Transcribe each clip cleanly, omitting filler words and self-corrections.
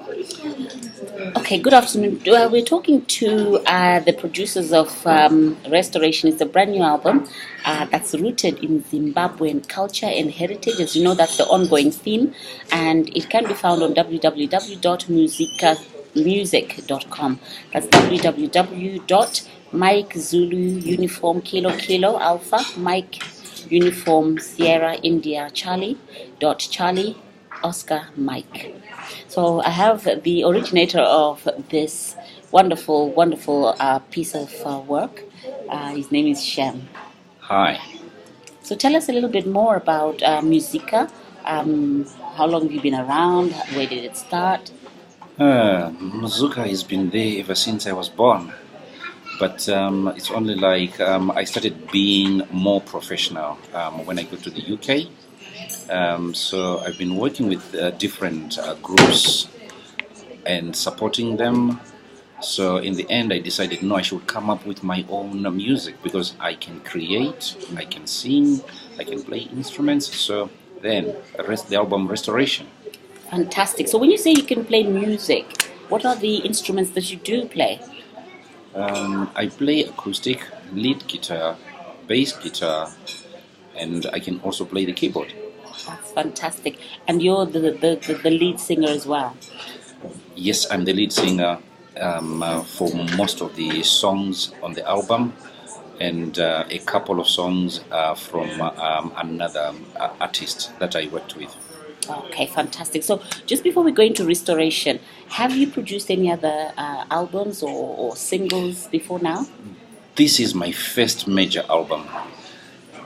Okay, good afternoon. We're talking to the producers of Restoration. It's a brand new album that's rooted in Zimbabwean culture and heritage. As you know, that's the ongoing theme, and it can be found on www.MzukkaMusic.com. That's www.Mike Zulu Uniform Kilo Kilo Alpha Mike Uniform Sierra India Charlie Oscar Mike. So I have the originator of this wonderful piece of work. His name is Sham. Hi. So tell us a little bit more about Muzikka. How long have you been around? Where did it start? Mzukka has been there ever since I was born. But it's only like I started being more professional when I got to the UK. So I've been working with different groups and supporting them. So in the end, I decided no, I should come up with my own music because I can create, I can sing, I can play instruments. So then the album Restoration. Fantastic. So when you say you can play music, what are the instruments that you do play? I play acoustic, lead guitar, bass guitar, and I can also play the keyboard. That's fantastic. And you're the lead singer as well? Yes, I'm the lead singer for most of the songs on the album, and a couple of songs from another artist that I worked with. Okay, fantastic. So just before we go into Restoration, have you produced any other albums or singles before now? This is my first major album.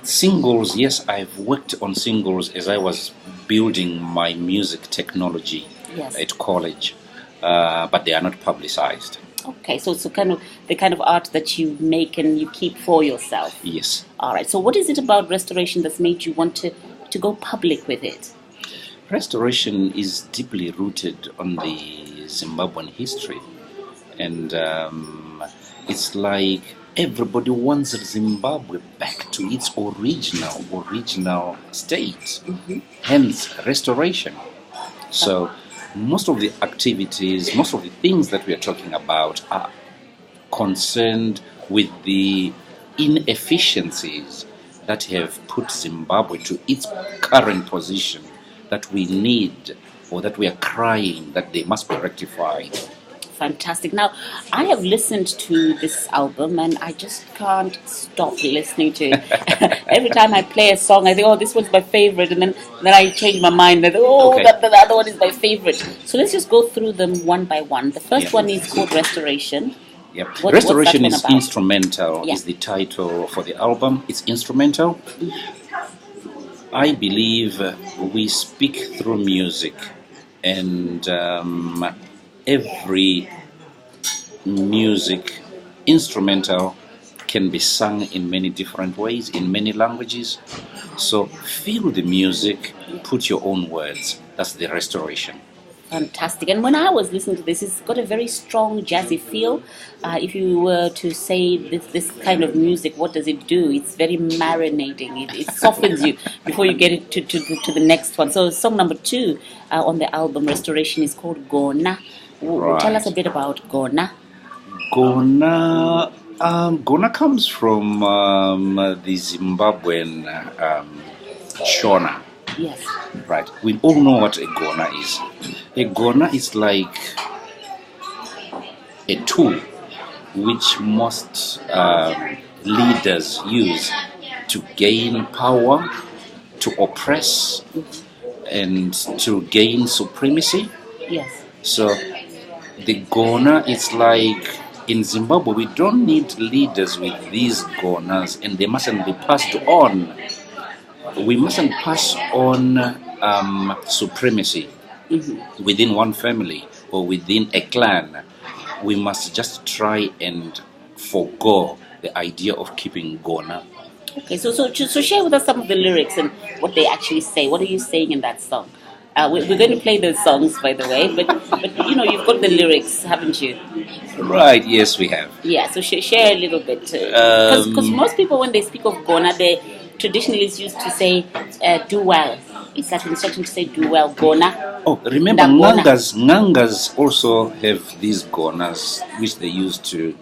Singles, yes, I've worked on singles as I was building my music technology at college, but they are not publicized. Okay, so kind of the kind of art that you make and you keep for yourself. Yes. All right. So what is it about Restoration that's made you want to go public with it? Restoration is deeply rooted on the Zimbabwean history, and it's like everybody wants Zimbabwe back to its original state. Mm-hmm. Hence, restoration. So, most of the activities, most of the things that we are talking about are concerned with the inefficiencies that have put Zimbabwe to its current position that we need, or that we are crying that they must be rectified. Fantastic. Now, I have listened to this album and I just can't stop listening to it. Every time I play a song, I think, oh, this one's my favorite, and then I change my mind. I think, oh, Okay. the other one is my favorite. So let's just go through them one by one. The first one is called Restoration. Yep. What's Restoration that one is about? instrumental, is the title for the album. It's instrumental. I believe we speak through music, and every music instrumental can be sung in many different ways, in many languages. So feel the music, put your own words. That's the restoration. Fantastic. And when I was listening to this, it's got a very strong jazzy feel. If you were to say this kind of music, what does it do? It's very marinating. It softens you before you get it to the next one. So song number 2 on the album Restoration is called Gona. Right. Tell us a bit about Gona. Gona comes from the Zimbabwean Shona. Yes. Right. We all know what a Gona is. A Gona is like a tool which most leaders use to gain power, to oppress, and to gain supremacy. Yes. So the Gona is like, in Zimbabwe, we don't need leaders with these Gonas, and they mustn't be passed on. We mustn't pass on supremacy within one family or within a clan. We must just try and forego the idea of keeping Gona. Okay, so share with us some of the lyrics and what they actually say. What are you saying in that song? We're going to play those songs, by the way, but you know, you've got the lyrics, haven't you? Right, yes, we have. Yeah, so share a little bit. Because most people, when they speak of Gona, they traditionally used to say, do well. Is that instruction to say do well, Gona? Oh, remember, Gona. Ngangas also have these gonas which they use to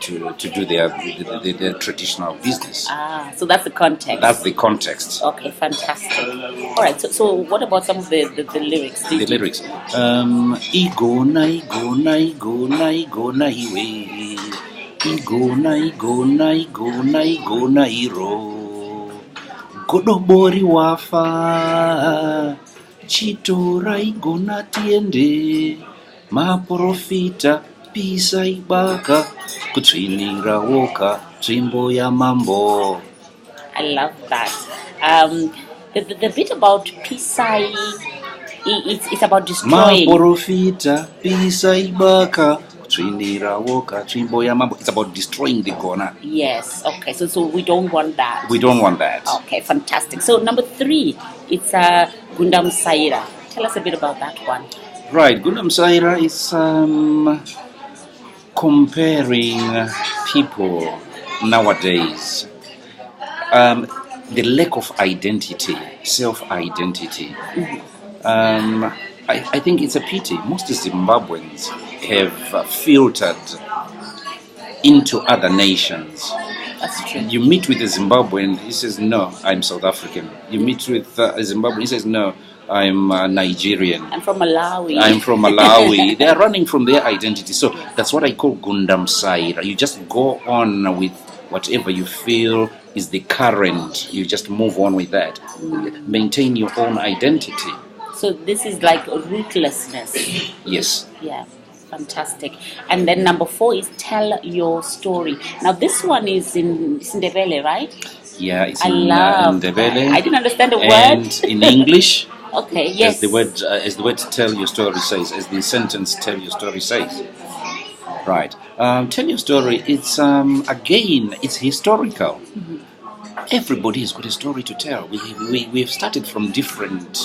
do their traditional business. So that's the context. That's the context. Okay, fantastic. All right, so what about some of the lyrics? The lyrics. Igona, igona, igona, igona, iwe. Igona, igona, igona, igona, iro. Godobori wafa. Chitora igona tiende. Maprofita pisa ibaka. Kutsvinira woka. Trimbo ya mambo. I love that. The bit about Pisai, it's about destroying. Maprofita pisa ibaka. It's about destroying the Gona. Yes, okay, so we don't want that. We don't want that. Okay, fantastic. So number 3, it's Gunda Msaira. Tell us a bit about that one. Right, Gunda Msaira is comparing people nowadays. The lack of identity, self-identity. I think it's a pity. Most Zimbabweans have filtered into other nations. That's true. You meet with a Zimbabwean, he says, no, I'm South African. You meet with a Zimbabwean, he says, no, I'm Nigerian. I'm from Malawi. I'm from Malawi. They are running from their identity. So that's what I call Gundam Saira. You just go on with whatever you feel is the current. You just move on with that. Maintain your own identity. So this is like rootlessness. Yes. Yeah, fantastic. And then number 4 is tell your story. Now this one is in Ndebele, right? Yeah, it's I in love Ndebele. I didn't understand the word. And in English. Okay, yes. As the word tell your story says, as the sentence tell your story says. Right. Tell your story, it's again, it's historical. Mm-hmm. Everybody has got a story to tell. We have started from different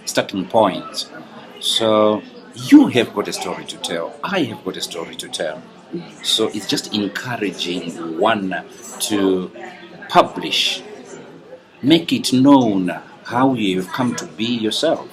starting points. So you have got a story to tell. I have got a story to tell. So it's just encouraging one to publish, make it known how you have come to be yourself.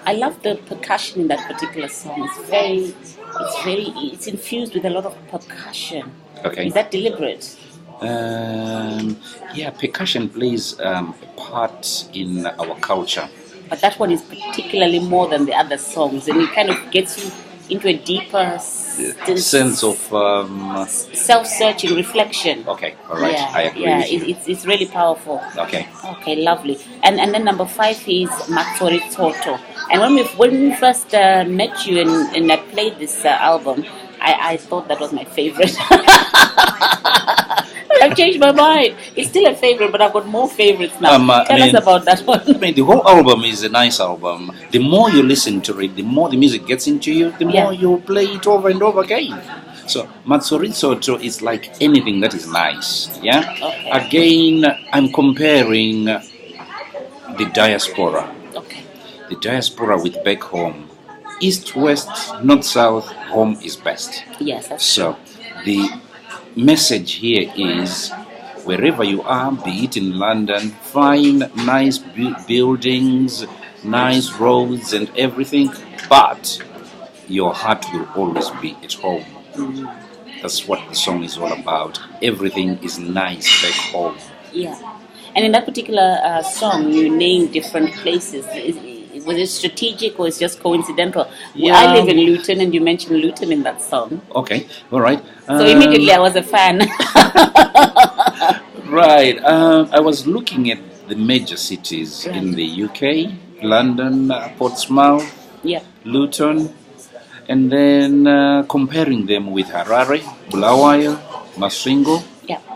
I love the percussion in that particular song. It's infused with a lot of percussion. Okay. Is that deliberate? Yeah, percussion plays a part in our culture. But that one is particularly more than the other songs, and it kind of gets you into a deeper sense of self-searching reflection. Okay, all right, yeah, I agree with you. It's really powerful. Okay, lovely. And then number 5 is Matsori Toto. And when we first met you and I played this album, I thought that was my favorite. I've changed my mind. It's still a favorite, but I've got more favorites now. Tell us about that one. The whole album is a nice album. The more you listen to it, the more the music gets into you, the more you play it over and over again. So Matsoritsoto is like anything that is nice. Yeah. Okay. Again, I'm comparing the diaspora. Okay. The diaspora with back home. East, west, north, south, home is best. Yes, that's so the message here is wherever you are, be it in London, find nice buildings, nice roads and everything, but your heart will always be at home. That's what the song is all about. Everything is nice back home. Yeah. And in that particular song, you name different places. Was it strategic or it's just coincidental? Yeah. I live in Luton and you mentioned Luton in that song. Okay, all right. So immediately I was a fan. Right. I was looking at the major cities in the UK, London, Portsmouth, Luton, and then comparing them with Harare, Bulawayo, Masvingo,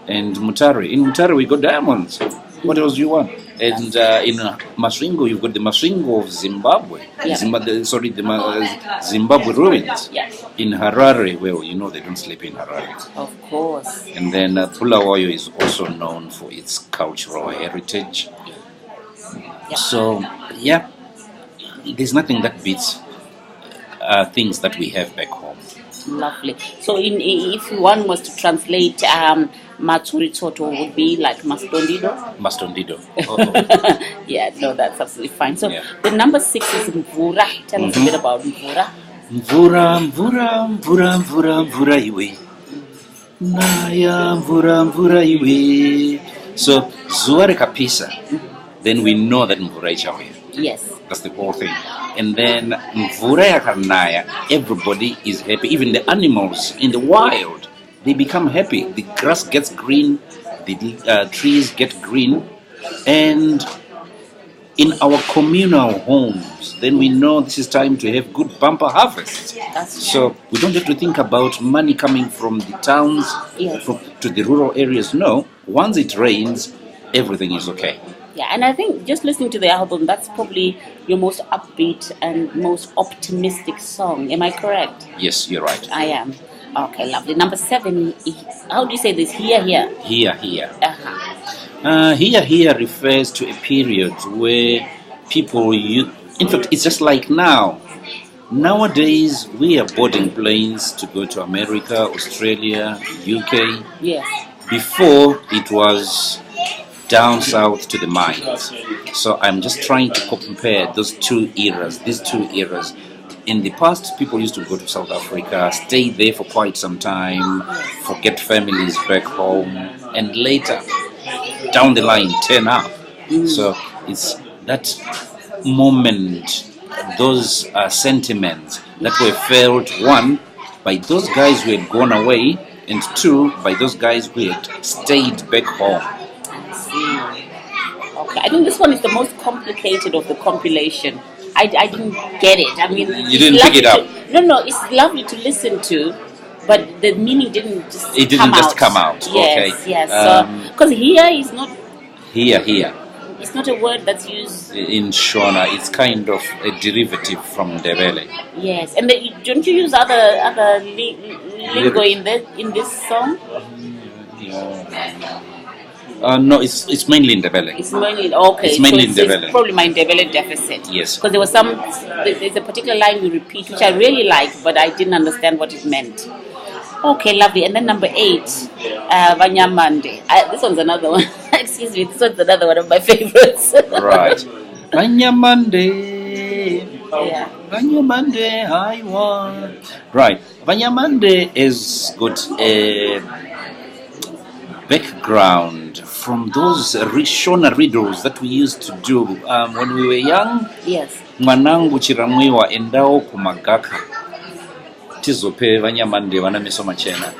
and Mutare. In Mutare we got diamonds. What else do you want? And in Masvingo, you've got the Masvingo of Zimbabwe. The Zimbabwe ruins. In Harare, well, you know they don't sleep in Harare. Of course. And then Bulawayo is also known for its cultural heritage. So, there's nothing that beats things that we have back home. Lovely. So if one was to translate Matsuri-toto would be like Mastondido. Mastondido. Yeah, no, that's absolutely fine. So Yeah. the number 6 is Mvura. Tell us a bit about Mvura. Mvura, mvura, mvura, mvura, mvura iwe. Naya, mvura, mvura iwe. So, zuwa rekapisa. Then we know that mvura ichauya. Yes. That's the whole thing. And then mvura yakanaya, everybody is happy. Even the animals in the wild, they become happy. The grass gets green, the trees get green, and in our communal homes, then we know this is time to have good bumper harvests. So we don't have to think about money coming from the towns to the rural areas. No, once it rains, everything is okay. Yeah, and I think just listening to the album, that's probably your most upbeat and most optimistic song. Am I correct? Yes, you're right. I am. Okay, lovely. Number 7, how do you say this? Here. Here. Uh-huh. Here refers to a period where people, in fact, it's just like now. Nowadays, we are boarding planes to go to America, Australia, UK. Yes. Before, it was down south to the mines. So I'm just trying to compare these two eras. In the past, people used to go to South Africa, stay there for quite some time, forget families back home, and later, down the line, turn up. So it's that moment, those sentiments that were felt, one, by those guys who had gone away, and two, by those guys who had stayed back home. Okay, I think this one is the most complicated of the compilation. I didn't get it. I mean, you didn't pick it up. No, it's lovely to listen to, but the meaning didn't just come out. It didn't just come out. Yes, okay. Yes. Because here is not. Here. It's not a word that's used in Shona. It's kind of a derivative from Ndebele. Yes, and don't you use other lingo in this song? No, it's mainly Ndebele. It's mainly okay. It's mainly Ndebele. It's probably my Ndebele deficit. Yes. Because there's a particular line you repeat which I really like, but I didn't understand what it meant. Okay, lovely. And then number 8, Vanyamande. This one's another one. Excuse me. This one's another one of my favorites. Right. Vanyamande. Yeah. Vanyamande, I want. Right. Vanyamande has got a background from those Shona riddles that we used to do when we were young. Yes. Mwanangu chiramwiwa endao kumagaka. Tizope Vanyamande vanameso machena.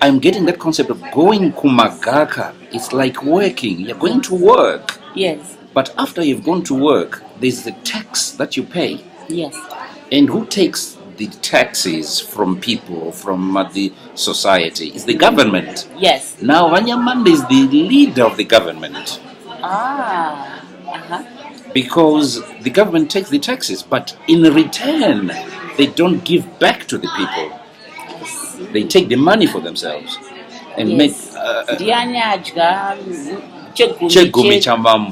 I'm getting that concept of going kumagaka. It's like working. You're going to work. Yes. But after you've gone to work, there's the tax that you pay. Yes. And who takes the taxes from people, from the society? It's the government. Yes. Now, Vanyamande is the leader of the government. Because the government takes the taxes, but in return, they don't give back to the people. They take the money for themselves and make chegumi chamambo.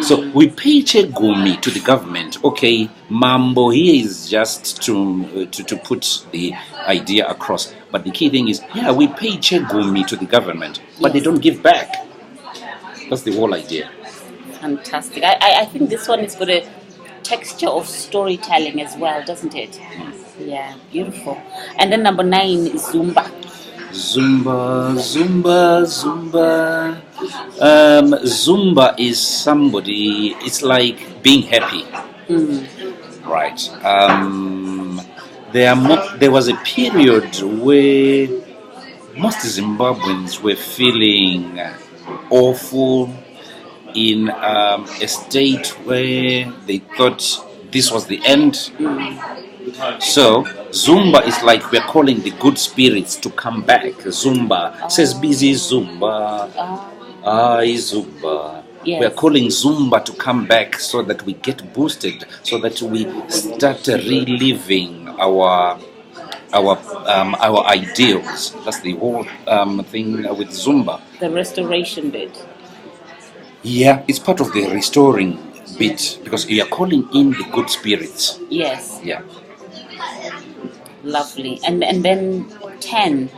So we pay chegumi to the government. Okay, mambo here is just to put the idea across. But the key thing is, we pay chegumi to the government, but they don't give back. That's the whole idea. Fantastic. I think this one is got a texture of storytelling as well, doesn't it? Yeah, beautiful. And then number 9 is Zumba. Zumba. Zumba is somebody, it's like being happy. Right. There was a period where most Zimbabweans were feeling awful, in a state where they thought this was the end. So Zumba is like we're calling the good spirits to come back. Zumba says busy Zumba. Zumba. Yes. We're calling Zumba to come back so that we get boosted, so that we start reliving our ideals. That's the whole thing with Zumba. The restoration bit. Yeah, it's part of the restoring bit because you are calling in the good spirits. Yes. Yeah. Lovely. And then 10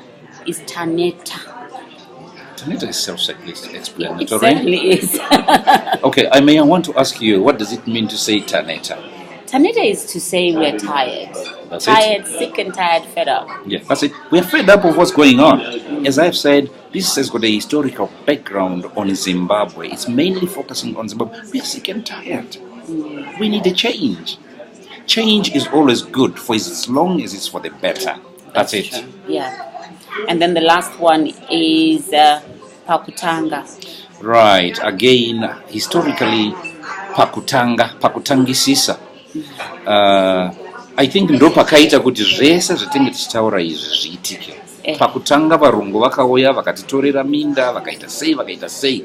is Taneta. Taneta is self-explanatory. It certainly is. Okay, I want to ask you, what does it mean to say Taneta? Taneta is to say we're tired. That's tired, sick and tired, fed up. Yeah, that's it. We're fed up of what's going on. As I've said, this has got a historical background on Zimbabwe. It's mainly focusing on Zimbabwe. We're sick and tired. We need a change. Change is always good for as long as it's for the better. That's it. True. Yeah. And then the last one is Pakutanga. Right. Again, historically, pakutangisisa. I think ndo pakaita kuti zvese zvatinge tichitaura izvi zviitike. Pakutanga varungu vakauya vakatitorera minda vakaita sei.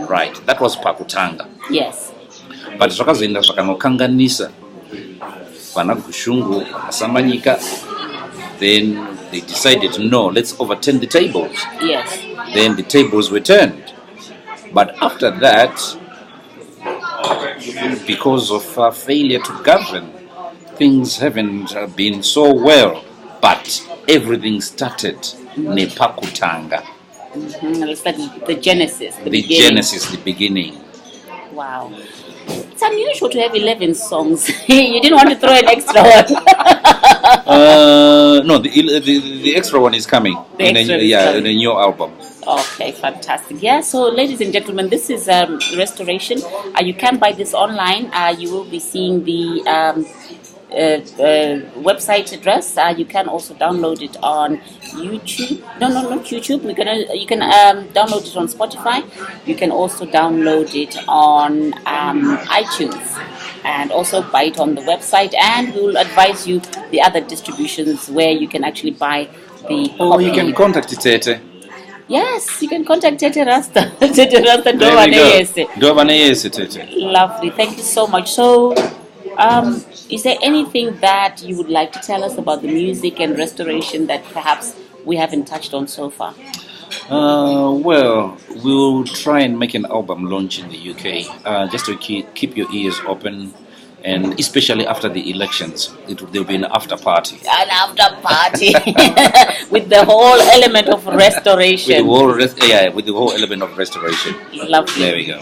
Right. That was pakutanga. Yes. But zvakazoenda zvakanokanganisa vana Gushungu vakasamanyika. Then they decided, no, let's overturn the tables. Yes. Then the tables were turned. But after that, because of failure to govern, things haven't been so well. But everything started Nepakutanga. It's like the genesis, the beginning. Wow. It's unusual to have 11 songs. You didn't want to throw an extra one. No, the extra one is coming. In a new album. Okay, fantastic. Yeah, so ladies and gentlemen, this is Restoration. You can buy this online. You will be seeing the website address. You can also download it on YouTube. No, not YouTube. You can download it on Spotify. You can also download it on iTunes, and also buy it on the website. And we will advise you the other distributions where you can actually buy the copy. Oh, you can contact Tete. Yes, you can contact Tete Rasta. Tete Rasta. Lovely. Thank you so much. So, is there anything that you would like to tell us about the music and restoration that perhaps we haven't touched on so far? Well, we'll try and make an album launch in the UK, just to keep your ears open, and especially after the elections, there'll be an after party. An after party with the whole element of restoration. With the whole element of restoration. Lovely. There we go.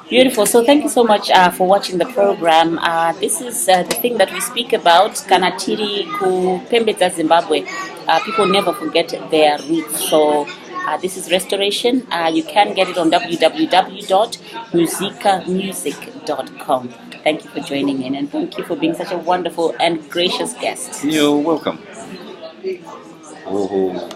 Beautiful. So thank you so much for watching the program. This is the thing that we speak about, Kanatiri ku Pembeza Zimbabwe. People never forget their roots. So this is Restoration. You can get it on www.MzukkaMusic.com. Thank you for joining in, and thank you for being such a wonderful and gracious guest. You're welcome. Oh.